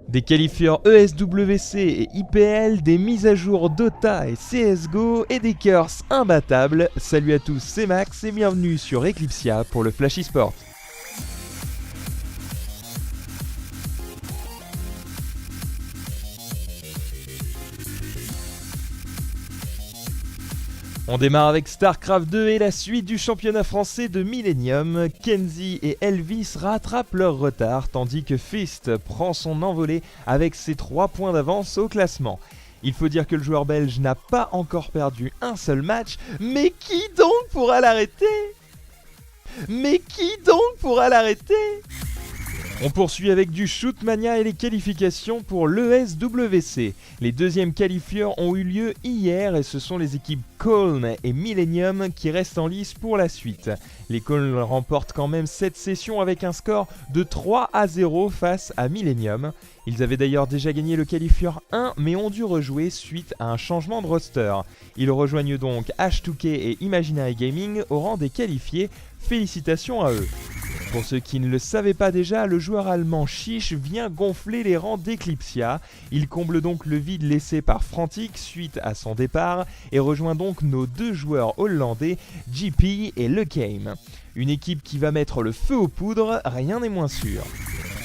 Des qualifieurs ESWC et IPL, des mises à jour Dota et CSGO et des curses imbattables. Salut à tous, c'est Max et bienvenue sur Eclipsia pour le Flash eSport. On démarre avec StarCraft 2 et la suite du championnat français de Millennium. Kenzie et Elvis rattrapent leur retard tandis que Fist prend son envolée avec ses 3 points d'avance au classement. Il faut dire que le joueur belge n'a pas encore perdu un seul match, mais qui donc pourra l'arrêter ? On poursuit avec du Shootmania et les qualifications pour l'ESWC. Les deuxièmes qualifieurs ont eu lieu hier et ce sont les équipes Köln et Millennium qui restent en lice pour la suite. Les Köln remportent quand même cette session avec un score de 3-0 face à Millennium. Ils avaient d'ailleurs déjà gagné le qualifieur 1 mais ont dû rejouer suite à un changement de roster. Ils rejoignent donc H2K et Imaginary Gaming au rang des qualifiés. Félicitations à eux. Pour ceux qui ne le savaient pas déjà, le joueur allemand Chiche vient gonfler les rangs d'Eclipsia. Il comble donc le vide laissé par Frantic suite à son départ et rejoint donc nos deux joueurs hollandais, GP et LeCame. Une équipe qui va mettre le feu aux poudres, rien n'est moins sûr.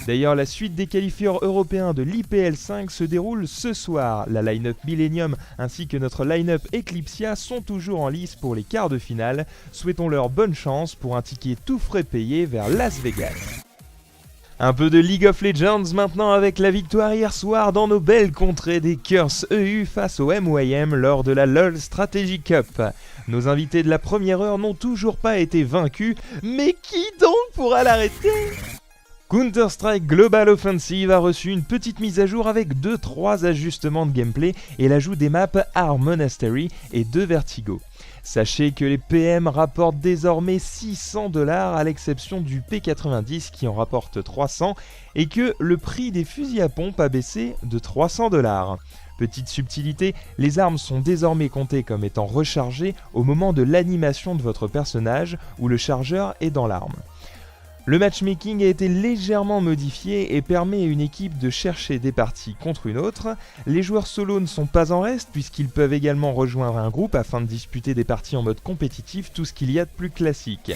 D'ailleurs, la suite des qualifieurs européens de l'IPL 5 se déroule ce soir. La line-up Millennium ainsi que notre line-up Eclipsia sont toujours en lice pour les quarts de finale. Souhaitons-leur bonne chance pour un ticket tout frais payé vers Las Vegas. Un peu de League of Legends maintenant avec la victoire hier soir dans nos belles contrées des Curse EU face au MYM lors de la LoL Strategy Cup. Nos invités de la première heure n'ont toujours pas été vaincus, mais qui donc pourra l'arrêter ? Counter-Strike Global Offensive a reçu une petite mise à jour avec 2-3 ajustements de gameplay et l'ajout des maps Our Monastery et de Vertigo. Sachez que les PM rapportent désormais 600$ à l'exception du P90 qui en rapporte 300 et que le prix des fusils à pompe a baissé de 300$. Petite subtilité, les armes sont désormais comptées comme étant rechargées au moment de l'animation de votre personnage où le chargeur est dans l'arme. Le matchmaking a été légèrement modifié et permet à une équipe de chercher des parties contre une autre. Les joueurs solo ne sont pas en reste puisqu'ils peuvent également rejoindre un groupe afin de disputer des parties en mode compétitif, tout ce qu'il y a de plus classique.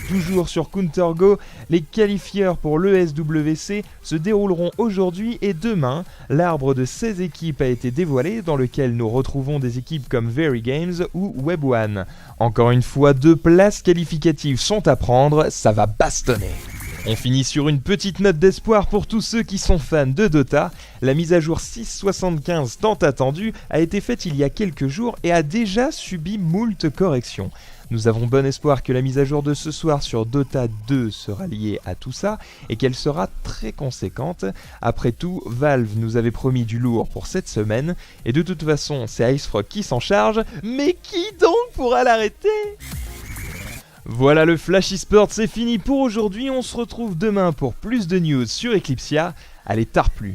Toujours sur CounterGo, les qualifieurs pour l'ESWC se dérouleront aujourd'hui et demain. L'arbre de 16 équipes a été dévoilé dans lequel nous retrouvons des équipes comme Very Games ou Web1. Encore une fois, 2 places qualificatives sont à prendre, ça va bastonner. On finit sur une petite note d'espoir pour tous ceux qui sont fans de Dota. La mise à jour 6.75 tant attendue a été faite il y a quelques jours et a déjà subi moult corrections. Nous avons bon espoir que la mise à jour de ce soir sur Dota 2 sera liée à tout ça et qu'elle sera très conséquente. Après tout, Valve nous avait promis du lourd pour cette semaine et de toute façon c'est IceFrog qui s'en charge, mais qui donc pourra l'arrêter ? Voilà, le Flash eSport, c'est fini pour aujourd'hui, on se retrouve demain pour plus de news sur Eclipsia. Allez, tard plus.